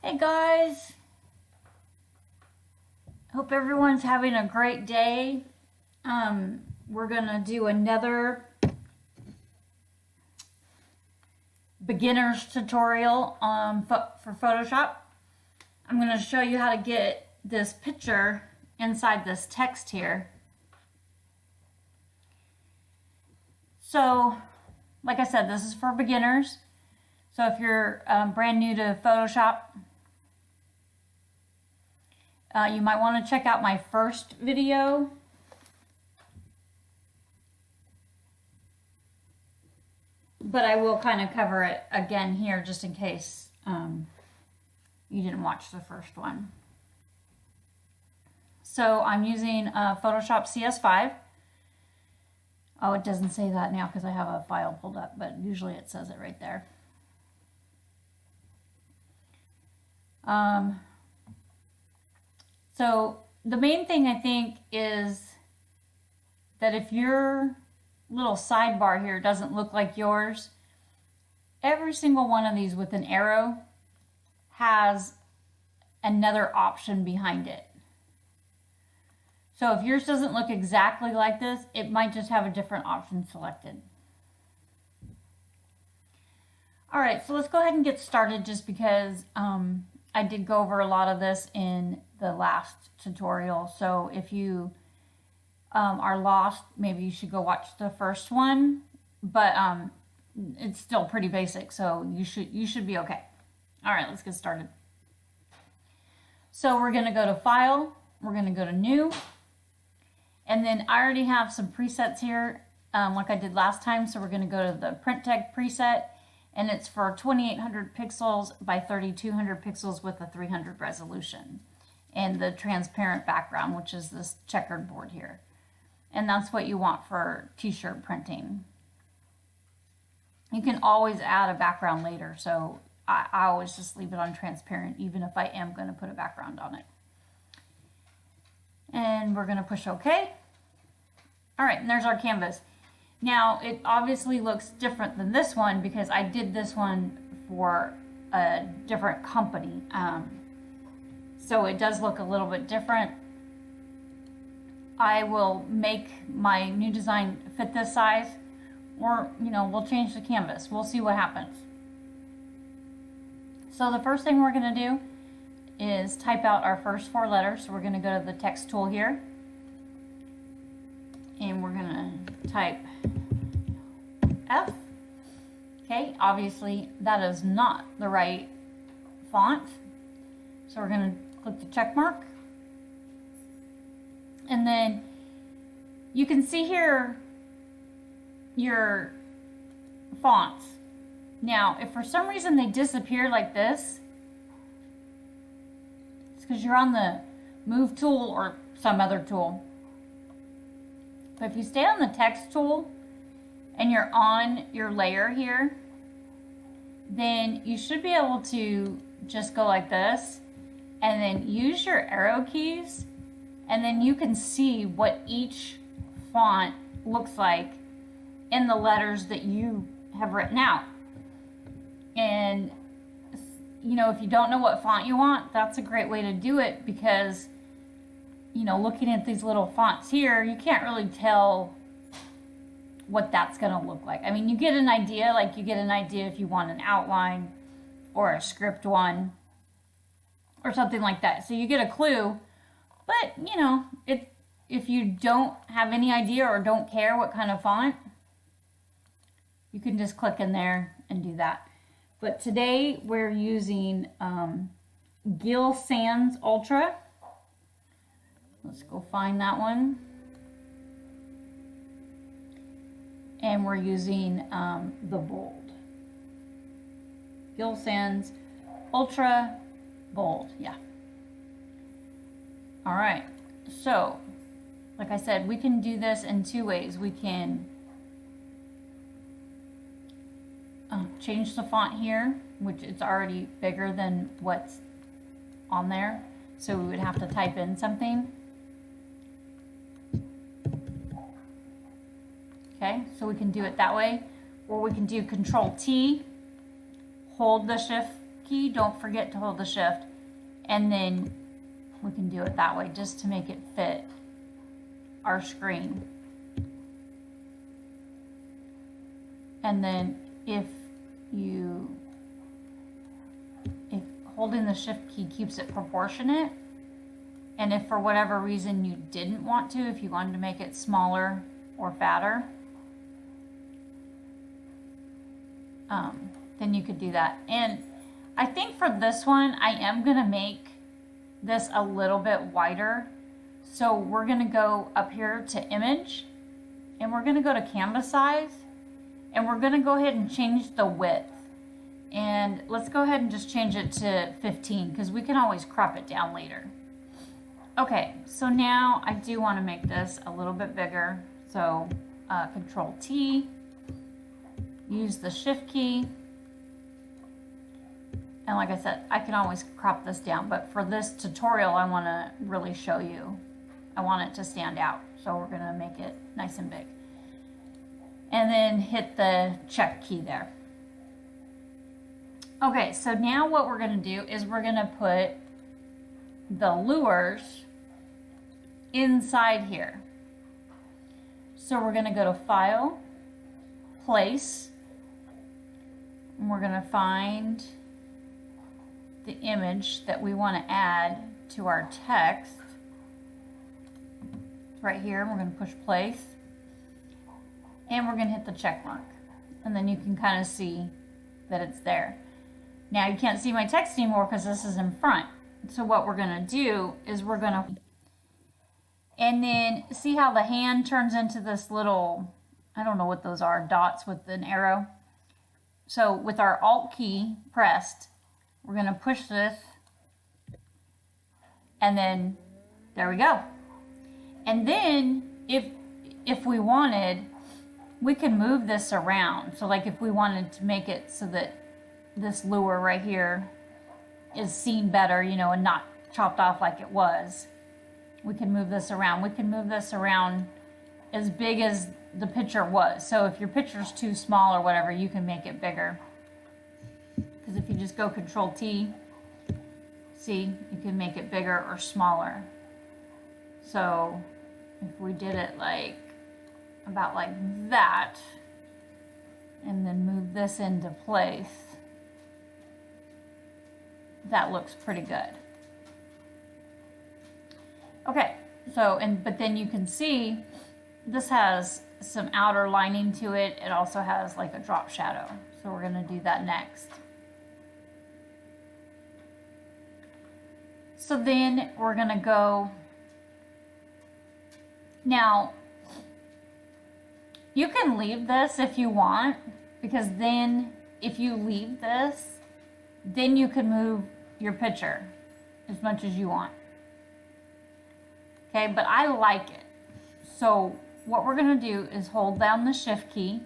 Hey guys, hope everyone's having a great day. We're gonna do another beginner's tutorial for Photoshop. I'm gonna show you how to get this picture inside this text here. So, like I said, this is for beginners. So if you're brand new to Photoshop, you might want to check out my first video. But I will kind of cover it again here just in case you didn't watch the first one. So I'm using Photoshop CS5. Oh, it doesn't say that now because I have a file pulled up, but usually it says it right there. So the main thing I think is that if your little sidebar here doesn't look like yours, every single one of these with an arrow has another option behind it. So if yours doesn't look exactly like this, it might just have a different option selected. All right, so let's go ahead and get started just because I did go over a lot of this in the last tutorial. So if you are lost, maybe you should go watch the first one, but it's still pretty basic, so you should be okay. All right, let's get started. So we're going to go to File, we're going to go to New, and then I already have some presets here like I did last time, so we're going to go to the Print Tag preset, and it's for 2800 pixels by 3200 pixels with a 300 resolution, and the transparent background, which is this checkered board here. And that's what you want for t-shirt printing. You can always add a background later, so I always just leave it on transparent, even if I am going to put a background on it. And we're going to push OK. All right, and there's our canvas. Now, it obviously looks different than this one because I did this one for a different company. So it does look a little bit different. I will make my new design fit this size, or, we'll change the canvas. We'll see what happens. So the first thing we're going to do is type out our first 4 letters. So we're going to go to the text tool here, and we're going to type F. Okay, obviously that is not the right font. So we're going to click the check mark. And then you can see here your fonts. Now, if for some reason they disappear like this, it's because you're on the Move tool or some other tool. But if you stay on the Text tool and you're on your layer here, then you should be able to just go like this and then use your arrow keys, and then you can see what each font looks like in the letters that you have written out. And, if you don't know what font you want, that's a great way to do it because, looking at these little fonts here, you can't really tell what that's going to look like. I mean, you get an idea, like you get an idea if you want an outline or a script one or something like that. So you get a clue. But, if you don't have any idea or don't care what kind of font, you can just click in there and do that. But today we're using Gill Sans Ultra. Let's go find that one. And we're using the bold. Gill Sans Ultra Bold, yeah. All right, so like I said, we can do this in 2 ways. We can change the font here, which it's already bigger than what's on there. So we would have to type in something. Okay, so we can do it that way. Or we can do Control T, hold the Shift key, don't forget to hold the shift, and then we can do it that way just to make it fit our screen. And then if holding the shift key keeps it proportionate, and if for whatever reason you didn't want to, if you wanted to make it smaller or fatter, then you could do that. And I think for this one, I am gonna make this a little bit wider. So we're gonna go up here to image, and we're gonna go to canvas size, and we're gonna go ahead and change the width. And let's go ahead and just change it to 15, because we can always crop it down later. Okay, so now I do want to make this a little bit bigger. So Control T, use the shift key. And like I said, I can always crop this down, but for this tutorial, I want to really show you. I want it to stand out. So we're going to make it nice and big. And then hit the check key there. Okay, so now what we're going to do is we're going to put the lures inside here. So we're going to go to File, Place, and we're going to find the image that we want to add to our text. It's right here, and we're going to push Place, and we're going to hit the check mark, and then you can kind of see that it's there. Now you can't see my text anymore because this is in front. So what we're going to do is we're going to, and then see how the hand turns into this little, I don't know what those are, dots with an arrow. So with our Alt key pressed, we're going to push this, and then there we go. And then if we wanted, we can move this around. So like if we wanted to make it so that this lure right here is seen better, you know, and not chopped off like it was, we can move this around. We can move this around as big as the picture was. So if your picture's too small or whatever, you can make it bigger. Because if you just go Control T, see, you can make it bigger or smaller. So if we did it like, about like that, and then move this into place, that looks pretty good. Okay, so, but then you can see this has some outer lining to it. It also has like a drop shadow. So we're gonna do that next. So then we're gonna go, now you can leave this if you want, because then if you leave this, then you can move your picture as much as you want. Okay, but I like it. So what we're gonna do is hold down the shift key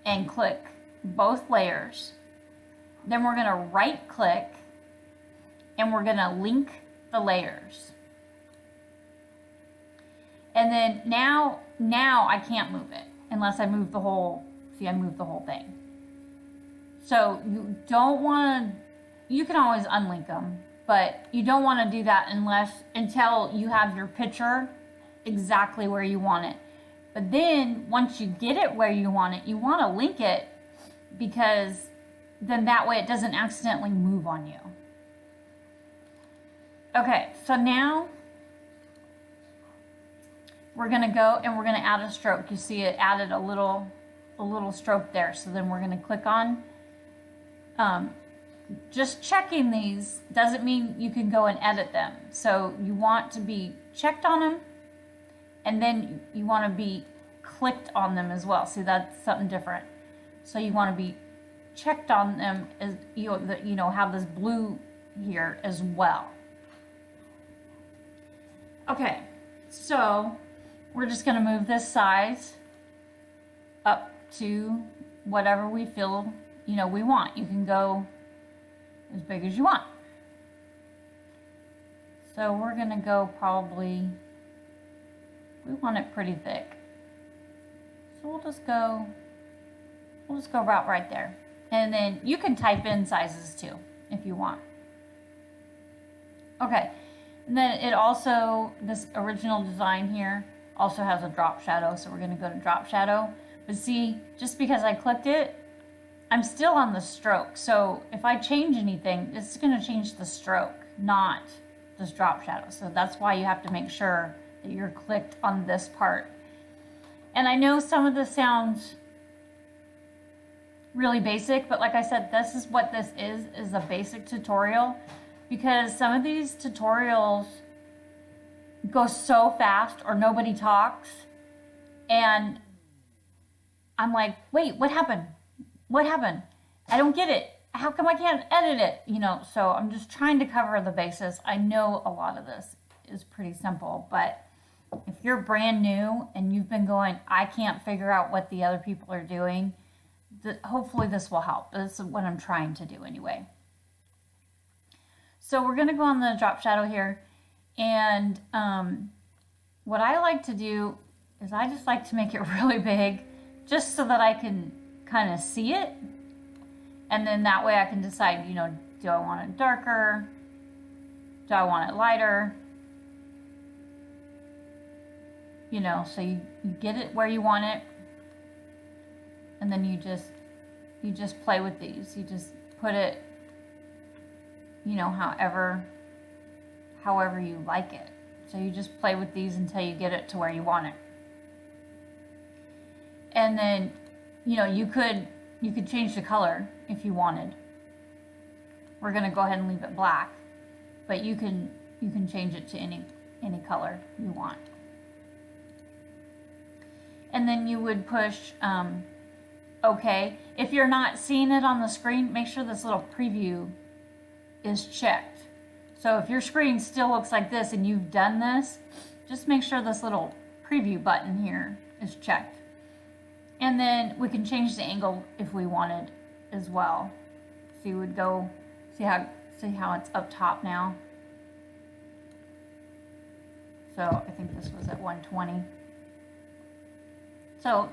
and click both layers. Then we're gonna right click and we're gonna link the layers. And then now I can't move it unless I move the whole, see, I moved the whole thing. So you don't wanna, you can always unlink them, but you don't wanna do that until you have your picture exactly where you want it. But then once you get it where you want it, you wanna link it, because then that way it doesn't accidentally move on you. Okay, so now we're gonna go and we're gonna add a stroke. You see it added a little stroke there. So then we're gonna click on, just checking these doesn't mean you can go and edit them. So you want to be checked on them, and then you want to be clicked on them as well. See, that's something different. So you want to be checked on them as you know, have this blue here as well. Okay, so we're just going to move this size up to whatever we feel, you know, we want. You can go as big as you want. So we're going to go probably, we want it pretty thick. So we'll just go about right there. And then you can type in sizes too, if you want. Okay, and then it also, this original design here also has a drop shadow, so we're gonna go to drop shadow. But see, just because I clicked it, I'm still on the stroke. So if I change anything, it's gonna change the stroke, not this drop shadow. So that's why you have to make sure that you're clicked on this part. And I know some of this sounds really basic, but like I said, this is what this is a basic tutorial, because some of these tutorials go so fast or nobody talks and I'm like, wait, what happened? What happened? I don't get it. How come I can't edit it? You know, so I'm just trying to cover the bases. I know a lot of this is pretty simple, but if you're brand new and you've been going, I can't figure out what the other people are doing, hopefully this will help. This is what I'm trying to do anyway. So we're gonna go on the drop shadow here, and what I like to do is I just like to make it really big, just so that I can kind of see it, and then that way I can decide, you know, do I want it darker? Do I want it lighter? You know, so you get it where you want it, and then you just play with these. You just put it, you know, however you like it. So you just play with these until you get it to where you want it. And then, you know, you could change the color if you wanted. We're gonna go ahead and leave it black, but you can change it to any color you want. And then you would push OK. If you're not seeing it on the screen, make sure this little preview is checked. So if your screen still looks like this and you've done this, just make sure this little preview button here is checked. And then we can change the angle if we wanted as well. So you would go, see how it's up top now. So I think this was at 120. So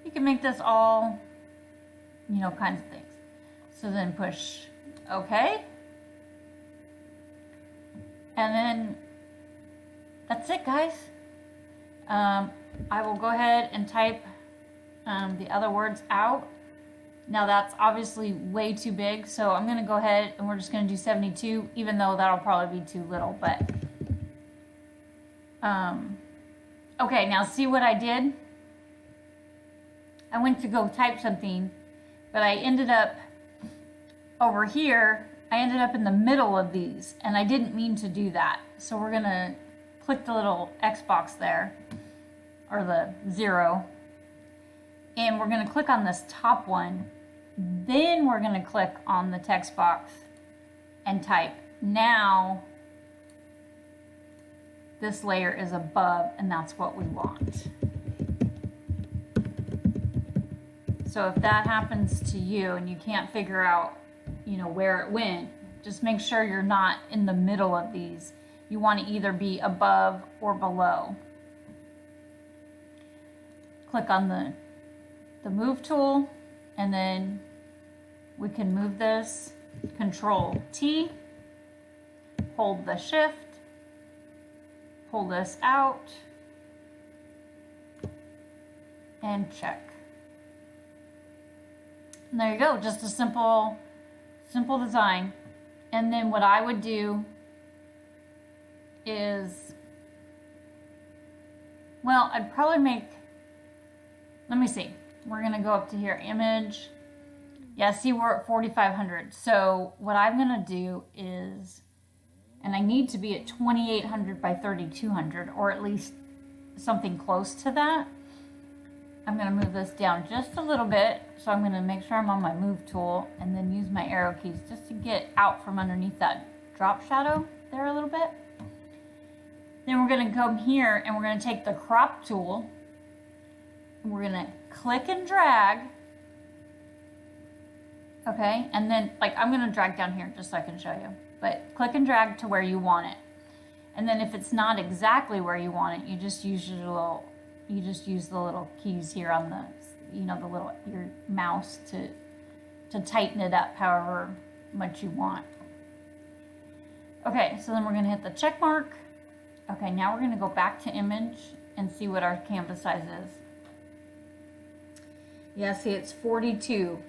you can make this all, you know, kinds of things. So then push OK. And then that's it, guys. I will go ahead and type the other words out. Now that's obviously way too big, so I'm gonna go ahead and we're just gonna do 72, even though that'll probably be too little, but okay, now see what I did? I went to go type something, but I ended up over here. I ended up in the middle of these, and I didn't mean to do that. So we're gonna click the little X box there, or the 0, and we're gonna click on this top one. Then we're gonna click on the text box and type. Now this layer is above, and that's what we want. So if that happens to you and you can't figure out, you know, where it went, just make sure you're not in the middle of these. You want to either be above or below. Click on the move tool, and then we can move this. Control T, hold the shift, pull this out, and check. And there you go, just a simple design. And then what I would do is, well, I'd probably make, let me see. We're gonna go up to here, image. Yeah, see, we're at 4,500. So what I'm gonna do is, and I need to be at 2,800 by 3,200, or at least something close to that. I'm gonna move this down just a little bit. So I'm gonna make sure I'm on my move tool and then use my arrow keys just to get out from underneath that drop shadow there a little bit. Then we're gonna come here and we're gonna take the crop tool and we're gonna click and drag. Okay, and then like I'm gonna drag down here just so I can show you, but click and drag to where you want it. And then if it's not exactly where you want it, you just use the little keys here on the, you know, your mouse to to tighten it up however much you want. Okay, so then we're going to hit the check mark. Okay, now we're going to go back to image and see what our canvas size is. Yeah, see, it's 42.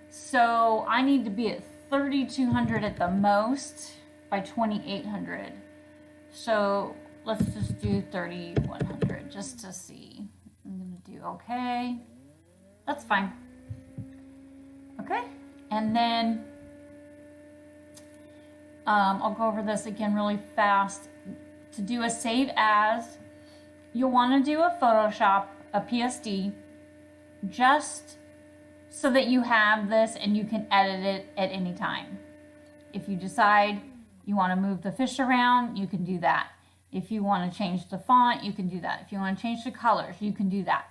So I need to be at 3,200 at the most by 2,800. So let's just do 3,100 just to see. I'm going to do okay. That's fine. Okay, and then I'll go over this again really fast. To do a save as, you'll want to do a Photoshop, a PSD, just so that you have this and you can edit it at any time. If you decide you want to move the fish around, you can do that. If you want to change the font, you can do that. If you want to change the colors, you can do that.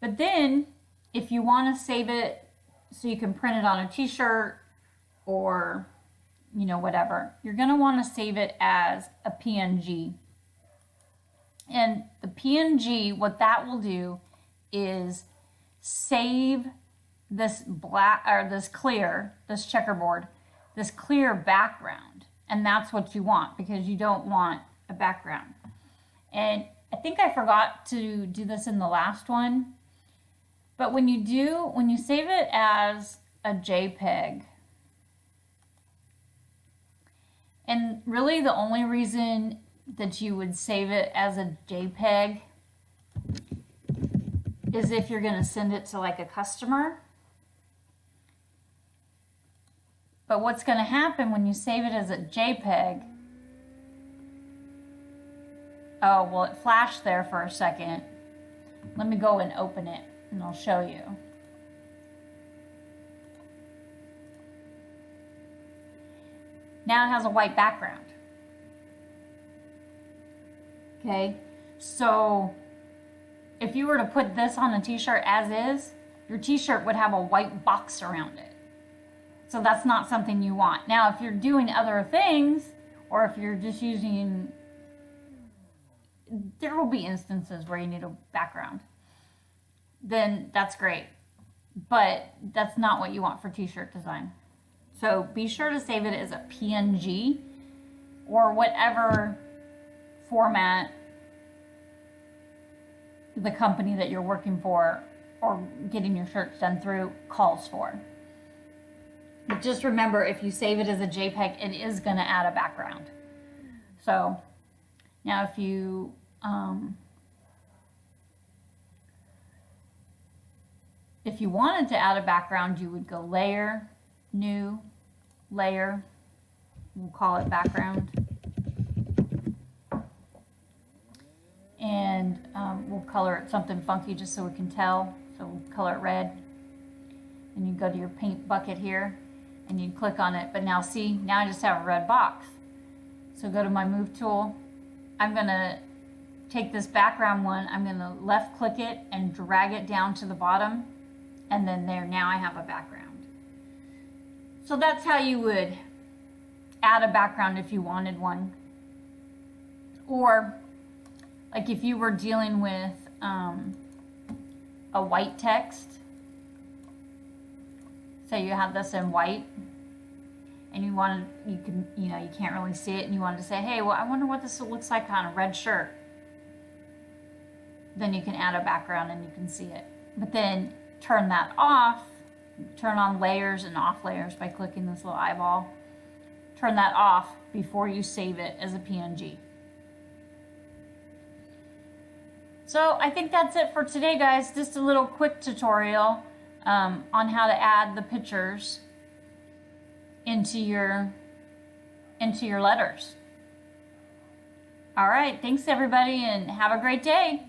But then, if you want to save it so you can print it on a t-shirt or, you know, whatever, you're going to want to save it as a PNG. And the PNG, what that will do is save this black, or this clear, this checkerboard, this clear background. And that's what you want, because you don't want a background. And I think I forgot to do this in the last one, but when you save it as a JPEG, and really the only reason that you would save it as a JPEG is if you're going to send it to like a customer. But what's going to happen when you save it as a JPEG, oh, well, it flashed there for a second. Let me go and open it and I'll show you. Now it has a white background. Okay, so if you were to put this on a t-shirt as is, your t-shirt would have a white box around it. So that's not something you want. Now, if you're doing other things, or if you're just using, there will be instances where you need a background. Then that's great. But that's not what you want for t-shirt design. So be sure to save it as a PNG or whatever format the company that you're working for or getting your shirts done through calls for. But just remember, if you save it as a JPEG, it is going to add a background. So now if you wanted to add a background, you would go Layer, New, Layer, we'll call it Background. And we'll color it something funky just so we can tell. So we'll color it red. And you go to your paint bucket here and you click on it. But now see, now I just have a red box. So go to my move tool. I'm going to take this background one. I'm going to left click it and drag it down to the bottom. And then there, now I have a background. So that's how you would add a background if you wanted one. Or like if you were dealing with a white text, say you have this in white and you can't really see it and you wanted to say, hey, well, I wonder what this looks like on a red shirt. Then you can add a background and you can see it. But then turn that off, turn on layers and off layers by clicking this little eyeball. Turn that off before you save it as a PNG. So I think that's it for today, guys. Just a little quick tutorial on how to add the pictures into your letters. All right, thanks everybody and have a great day.